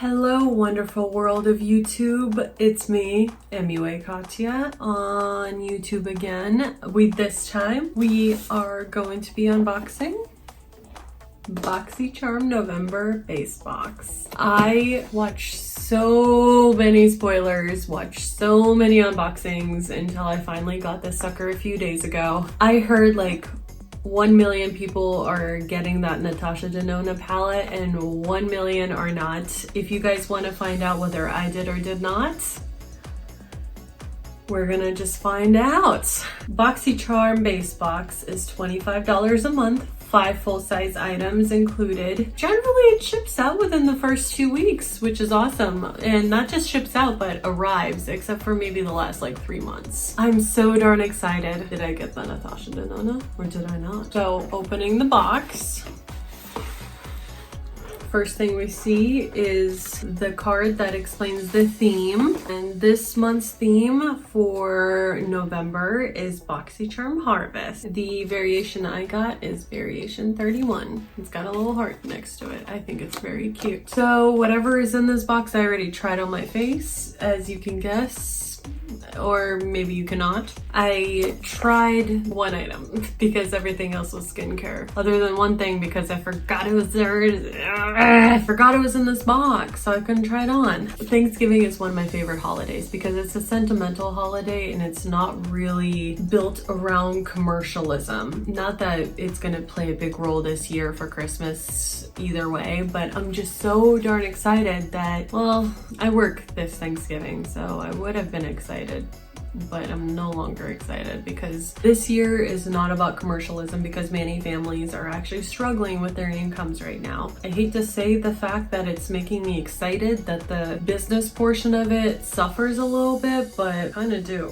Hello, wonderful world of YouTube. It's me, MUA Katya, on YouTube again. This time we are going to be unboxing BoxyCharm November base box. I watched so many spoilers, watched so many unboxings until I finally got this sucker a few days ago. I heard like 1 million people are getting that Natasha Denona palette and 1 million are not. If you guys want to find out whether I did or did not, we're gonna just find out. BoxyCharm base box is $25 a month, 5 full-size items included. Generally it ships out within the first 2 weeks, which is awesome. And not just ships out, but arrives, except for maybe the last like 3 months. I'm so darn excited. Did I get the Natasha Denona or did I not? So opening the box. First thing we see is the card that explains the theme. And this month's theme for November is BoxyCharm Harvest. The variation I got is variation 31. It's got a little heart next to it. I think it's very cute. So whatever is in this box, I already tried on my face, as you can guess. Or maybe you cannot. I tried one item because everything else was skincare. Other than one thing because I forgot it was there. I forgot it was in this box, so I couldn't try it on. Thanksgiving is one of my favorite holidays because it's a sentimental holiday and it's not really built around commercialism. Not that it's gonna play a big role this year for Christmas either way, but I'm just so darn excited that, well, I work this Thanksgiving, so I would have been excited, but I'm no longer excited because this year is not about commercialism because many families are actually struggling with their incomes right now. I hate to say the fact that it's making me excited that the business portion of it suffers a little bit, but I kind of do.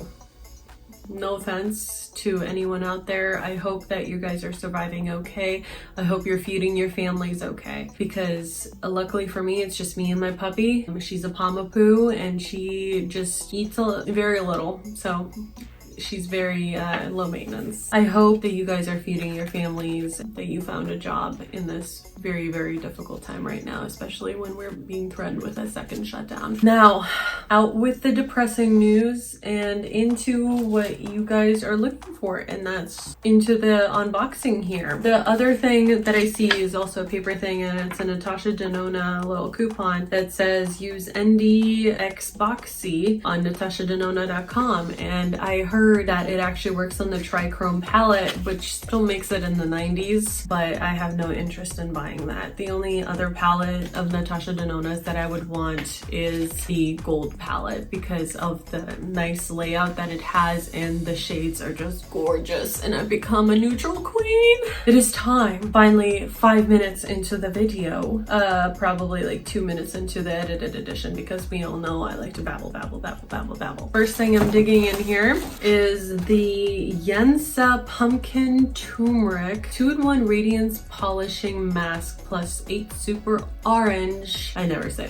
No offense to anyone out there. I hope that you guys are surviving okay. I hope you're feeding your families okay. Because luckily for me, it's just me and my puppy. She's a Pomapoo and she just eats very little. So she's very low maintenance. I hope that you guys are feeding your families, that you found a job in this very, very difficult time right now, especially when we're being threatened with a second shutdown. Now, out with the depressing news and into what you guys are looking for, and that's into the unboxing here. The other thing that I see is also a paper thing, and it's a Natasha Denona little coupon that says use NDX Boxy on natashadenona.com, and I heard that it actually works on the trichrome palette, which still makes it in the 90s, but I have no interest in buying that. The only other palette of Natasha Denona's that I would want is the gold palette because of the nice layout that it has, and the shades are just gorgeous, and I've become a neutral queen. It is time, finally 5 minutes into the video, probably like 2 minutes into the edited edition because we all know I like to babble, babble, babble, babble, babble. First thing I'm digging in here is the Yensa Pumpkin Turmeric 2-in-1 Radiance Polishing Mask plus 8 Super Orange, I never say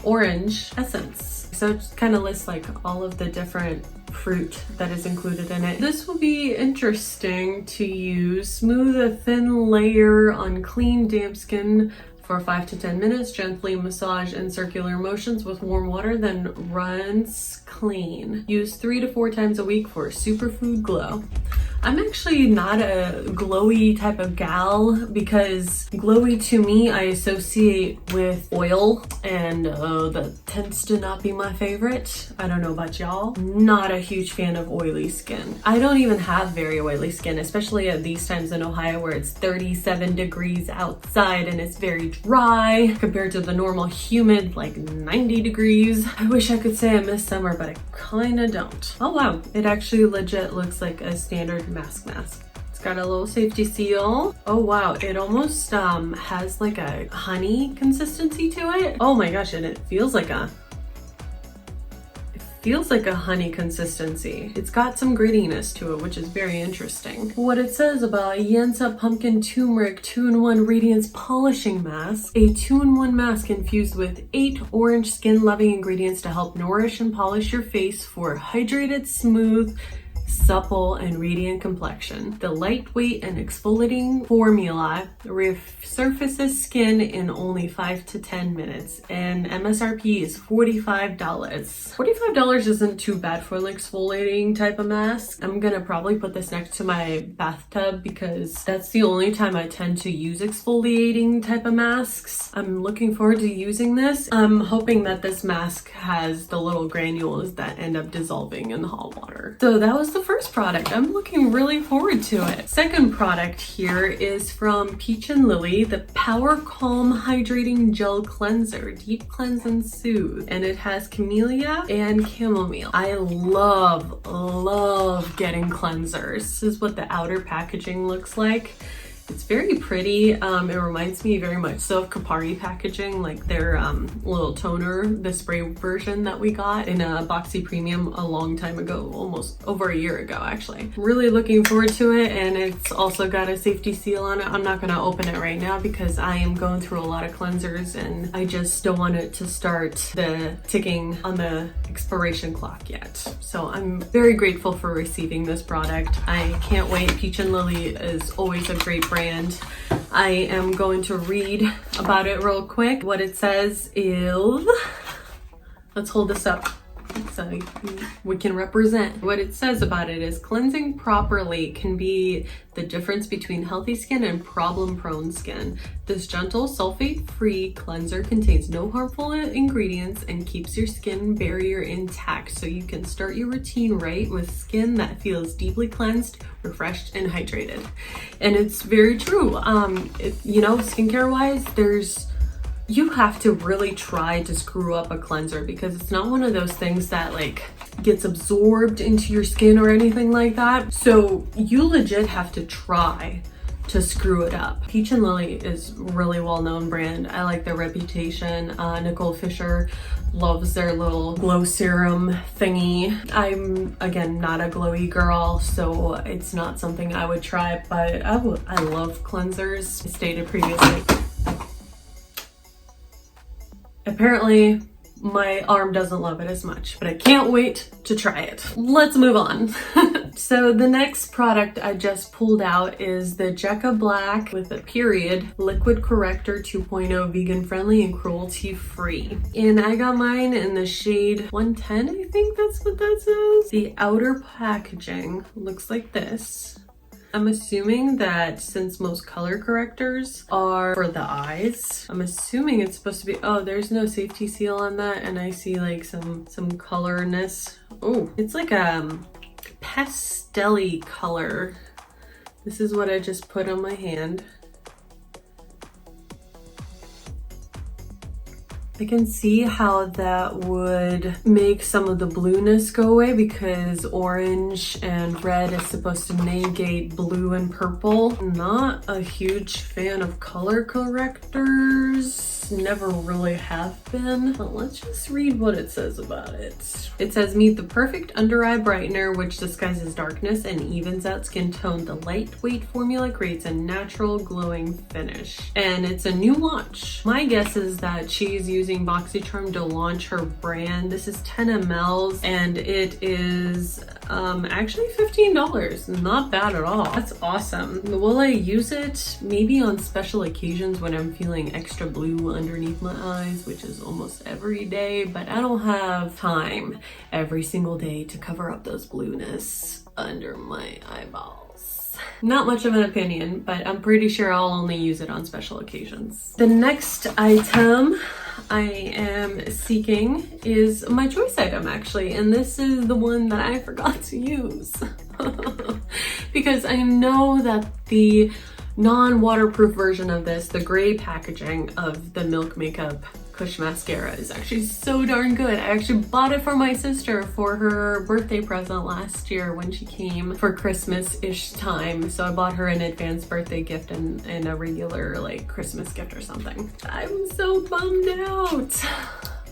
orange essence. So it kind of lists like all of the different fruit that is included in it. This will be interesting to use. Smooth a thin layer on clean, damp skin for 5 to 10 minutes. Gently massage in circular motions with warm water, then rinse clean. Use 3 to 4 times a week for a superfood glow. I'm actually not a glowy type of gal because glowy to me I associate with oil, and that tends to not be my favorite. I don't know about y'all. Not a huge fan of oily skin. I don't even have very oily skin, especially at these times in Ohio where it's 37 degrees outside and it's very dry compared to the normal humid like 90 degrees. I wish I could say I miss summer, but I kind of don't. Oh wow, it actually legit looks like a standard mask. It's got a little safety seal. Oh wow, it almost has like a honey consistency to it. Oh my gosh, and it feels like a honey consistency. It's got some grittiness to it, which is very interesting. What it says about Yensa Pumpkin Turmeric 2-in-1 Radiance Polishing Mask, a 2-in-1 mask infused with 8 orange skin loving ingredients to help nourish and polish your face for hydrated, smooth, supple and radiant complexion. The lightweight and exfoliating formula resurfaces skin in only 5 to 10 minutes, and MSRP is $45. $45 isn't too bad for an exfoliating type of mask. I'm gonna probably put this next to my bathtub because that's the only time I tend to use exfoliating type of masks. I'm looking forward to using this. I'm hoping that this mask has the little granules that end up dissolving in the hot water. So that was the first product. I'm looking really forward to it. Second product here is from Peach and Lily, the Power Calm Hydrating Gel Cleanser, Deep Cleanse and Soothe. And it has camellia and chamomile. I love getting cleansers. This is what the outer packaging looks like. It's very pretty. It reminds me very much so of Kapari packaging, like their little toner, the spray version that we got in a Boxy Premium a long time ago, almost over a year ago actually. Really looking forward to it, and it's also got a safety seal on it. I'm not gonna open it right now because I am going through a lot of cleansers and I just don't want it to start the ticking on the expiration clock yet. So I'm very grateful for receiving this product. I can't wait. Peach and Lily is always a great brand. I am going to read about it real quick. What it says is, let's hold this up so we can represent. What it says about it is, cleansing properly can be the difference between healthy skin and problem-prone skin. This gentle sulfate-free cleanser contains no harmful ingredients and keeps your skin barrier intact, so you can start your routine right with skin that feels deeply cleansed, refreshed, and hydrated. And it's very true. You know, skincare wise, you have to really try to screw up a cleanser because it's not one of those things that like gets absorbed into your skin or anything like that. So you legit have to try to screw it up. Peach and Lily is really well-known brand. I like their reputation. Nicole Fisher loves their little glow serum thingy. I'm, again, not a glowy girl, so it's not something I would try, but I love cleansers. I stated previously. Apparently, my arm doesn't love it as much, but I can't wait to try it. Let's move on. So the next product I just pulled out is the Jekka Black with a period liquid corrector 2.0, vegan friendly and cruelty free. And I got mine in the shade 110, I think that's what that says. The outer packaging looks like this. I'm assuming that since most color correctors are for the eyes, I'm assuming it's supposed to be, oh, there's no safety seal on that, and I see like some colorness. Oh, it's like a pastel-y color. This is what I just put on my hand. I can see how that would make some of the blueness go away because orange and red is supposed to negate blue and purple. Not a huge fan of color correctors. Never really have been, but let's just read what it says about it. It says, meet the perfect under eye brightener which disguises darkness and evens out skin tone. The lightweight formula creates a natural glowing finish, and it's a new launch. My guess is that she's using BoxyCharm to launch her brand. This is 10 mLs and it is actually $15. Not bad at all. That's awesome. Will I use it? Maybe on special occasions when I'm feeling extra blue underneath my eyes, which is almost every day, but I don't have time every single day to cover up those blueness under my eyeballs. Not much of an opinion, but I'm pretty sure I'll only use it on special occasions. The next item I am seeking is my choice item actually, and this is the one that I forgot to use because I know that the non-waterproof version of this, the gray packaging of the Milk Makeup Kush Mascara, is actually so darn good. I actually bought it for my sister for her birthday present last year when she came for Christmas-ish time. So I bought her an advanced birthday gift and a regular like Christmas gift or something. I'm so bummed out.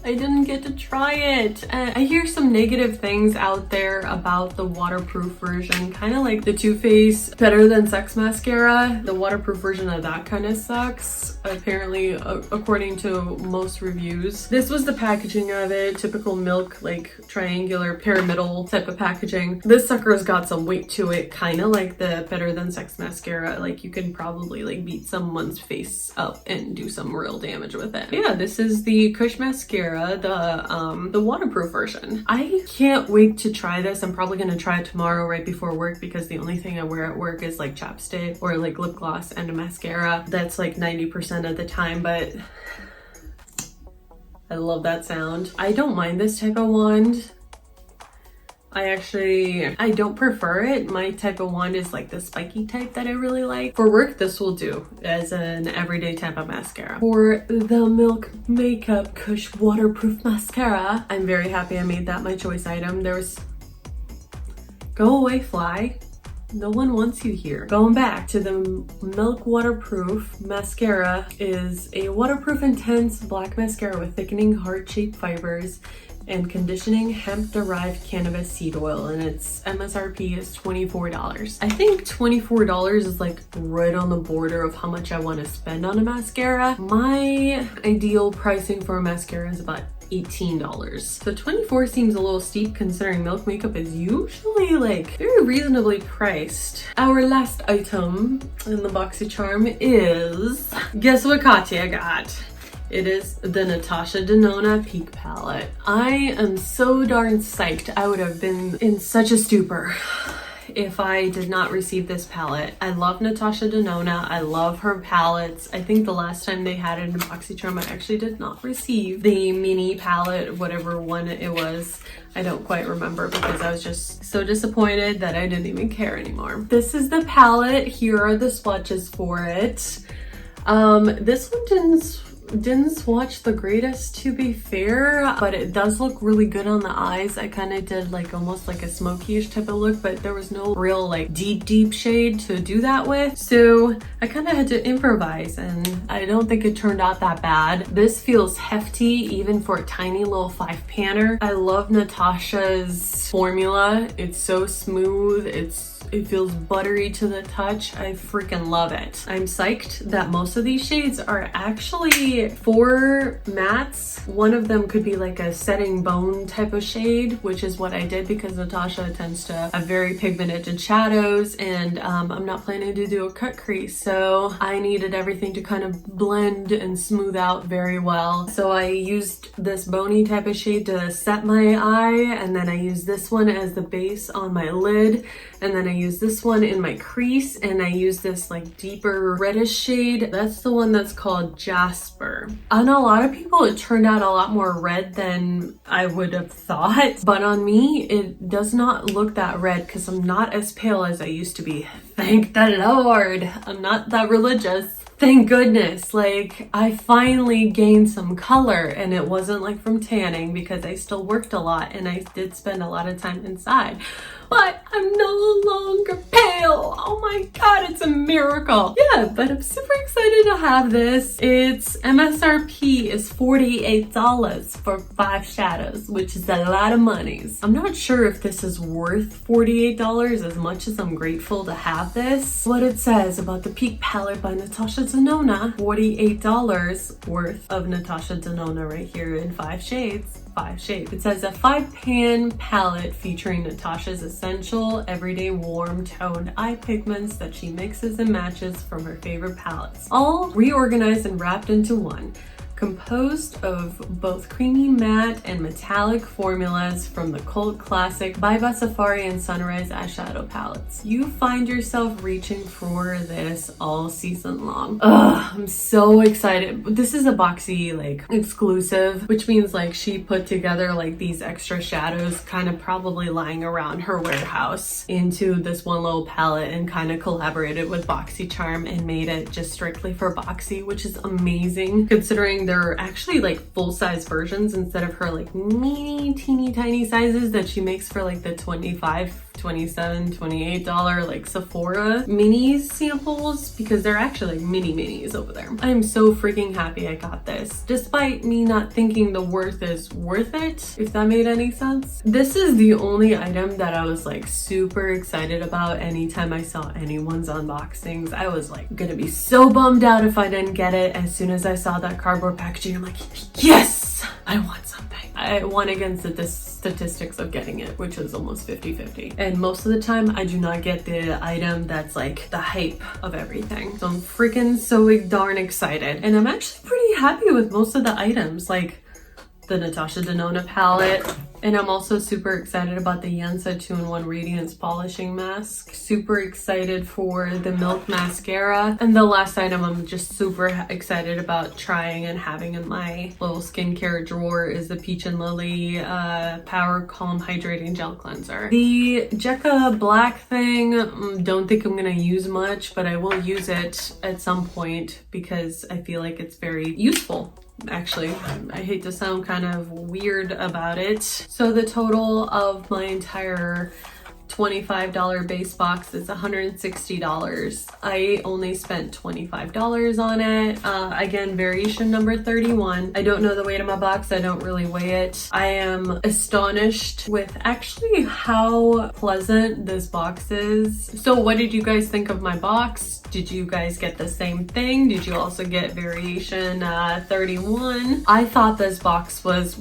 I didn't get to try it. I hear some negative things out there about the waterproof version, kind of like the Too Faced Better Than Sex mascara. The waterproof version of that kind of sucks, apparently, according to most reviews. This was the packaging of it, typical milk, like triangular pyramidal type of packaging. This sucker's got some weight to it, kind of like the Better Than Sex mascara. Like you can probably like beat someone's face up and do some real damage with it. Yeah, this is the Kush mascara, the waterproof version. I can't wait to try this. I'm probably gonna try it tomorrow right before work because the only thing I wear at work is like chapstick or like lip gloss and a mascara. That's like 90% of the time, but I love that sound. I don't mind this type of wand. I don't prefer it. My type of wand is like the spiky type that I really like. For work, this will do as an everyday type of mascara. For the Milk Makeup Kush Waterproof Mascara, I'm very happy I made that my choice item. There's... Go away, fly. No one wants you here. Going back to the Milk Waterproof Mascara is a waterproof intense black mascara with thickening heart-shaped fibers and conditioning hemp-derived cannabis seed oil, and its MSRP is $24. I think $24 is like right on the border of how much I want to spend on a mascara. My ideal pricing for a mascara is about $18. So $24 seems a little steep considering Milk makeup is usually like very reasonably priced. Our last item in the BoxyCharm is, guess what Katya got? It is the Natasha Denona Peak Palette. I am so darn psyched. I would have been in such a stupor if I did not receive this palette. I love Natasha Denona. I love her palettes. I think the last time they had it in BoxyCharm, I actually did not receive the mini palette, whatever one it was. I don't quite remember because I was just so disappointed that I didn't even care anymore. This is the palette. Here are the swatches for it. This one didn't swatch the greatest, to be fair, but it does look really good on the eyes. I kind of did like almost like a smoky-ish type of look, but there was no real like deep shade to do that with, so I kind of had to improvise, and I don't think it turned out that bad. This feels hefty even for a tiny little 5-panner. I love Natasha's formula. It's so smooth. It feels buttery to the touch. I freaking love it. I'm psyched that most of these shades are actually for mattes. One of them could be like a setting bone type of shade, which is what I did because Natasha tends to have very pigmented shadows, and I'm not planning to do a cut crease, so I needed everything to kind of blend and smooth out very well. So I used this bony type of shade to set my eye, and then I used this one as the base on my lid, and then I use this one in my crease, and I use this like deeper reddish shade. That's the one that's called Jasper. On a lot of people, it turned out a lot more red than I would have thought, but on me, it does not look that red because I'm not as pale as I used to be. Thank the Lord. I'm not that religious. Thank goodness. Like, I finally gained some color, and it wasn't like from tanning because I still worked a lot and I did spend a lot of time inside. But I'm no longer pale. Oh my god, it's a miracle. Yeah, but I'm super excited to have this. Its MSRP is $48 for 5 shadows, which is a lot of monies. I'm not sure if this is worth $48 as much as I'm grateful to have this. What it says about the Peak Palette by Natasha Denona, $48 worth of Natasha Denona right here in 5 shades. 5 shades. It says a 5-pan palette featuring Natasha's essential everyday warm toned eye pigments that she mixes and matches from her favorite palettes, all reorganized and wrapped into one. Composed of both creamy matte and metallic formulas from the cult classic Bye Safari and Sunrise eyeshadow palettes. You find yourself reaching for this all season long. Ugh, I'm so excited. This is a Boxy like exclusive, which means like she put together like these extra shadows kind of probably lying around her warehouse into this one little palette and kind of collaborated with BoxyCharm and made it just strictly for Boxy, which is amazing considering they're actually like full-size versions instead of her like teeny tiny sizes that she makes for like the $25 $27, $28 like Sephora mini samples, because they're actually like minis over there. I'm so freaking happy I got this, despite me not thinking the worth is worth it, if that made any sense. This is the only item that I was like super excited about. Anytime I saw anyone's unboxings, I was like gonna be so bummed out if I didn't get it. As soon as I saw that cardboard packaging, I'm like, yes, I want something. I won against the statistics of getting it, which was almost 50-50. And most of the time I do not get the item that's like the hype of everything. So I'm freaking so darn excited. And I'm actually pretty happy with most of the items, like the Natasha Denona palette. And I'm also super excited about the Yensa 2-in-1 Radiance Polishing Mask. Super excited for the Milk Mascara. And the last item I'm just super excited about trying and having in my little skincare drawer is the Peach and Lily Power Calm Hydrating Gel Cleanser. The Jekka Black thing, don't think I'm gonna use much, but I will use it at some point because I feel like it's very useful. Actually, I hate to sound kind of weird about it. So the total of my entire $25 base box is $160. I only spent $25 on it. Again, variation number 31. I don't know the weight of my box. I don't really weigh it. I am astonished with actually how pleasant this box is. So what did you guys think of my box? Did you guys get the same thing? Did you also get variation 31? I thought this box was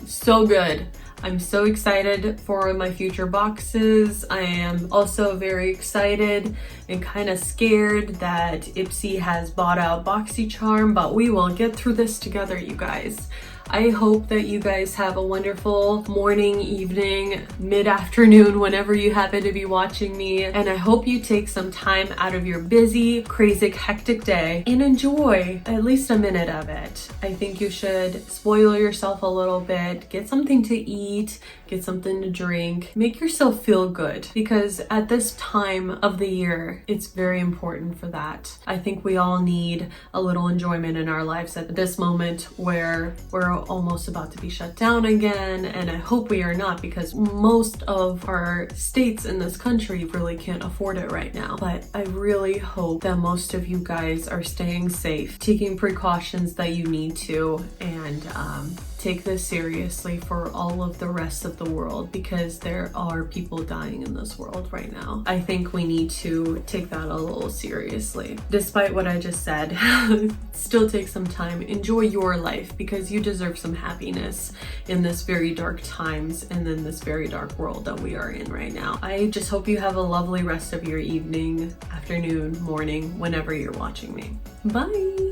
so good. I'm so excited for my future boxes. I am also very excited and kind of scared that Ipsy has bought out BoxyCharm, but we will get through this together, you guys. I hope that you guys have a wonderful morning, evening, mid-afternoon, whenever you happen to be watching me. And I hope you take some time out of your busy, crazy, hectic day and enjoy at least a minute of it. I think you should spoil yourself a little bit, get something to eat, get something to drink, make yourself feel good, because at this time of the year, it's very important for that. I think we all need a little enjoyment in our lives at this moment where we're almost about to be shut down again, and I hope we are not, because most of our states in this country really can't afford it right now. But I really hope that most of you guys are staying safe, taking precautions that you need to, and take this seriously for all of the rest of the world, because there are people dying in this world right now. I think we need to take that a little seriously. Despite what I just said, still take some time, enjoy your life, because you deserve some happiness in this very dark times and in this very dark world that we are in right now. I just hope you have a lovely rest of your evening, afternoon, morning, whenever you're watching me. Bye!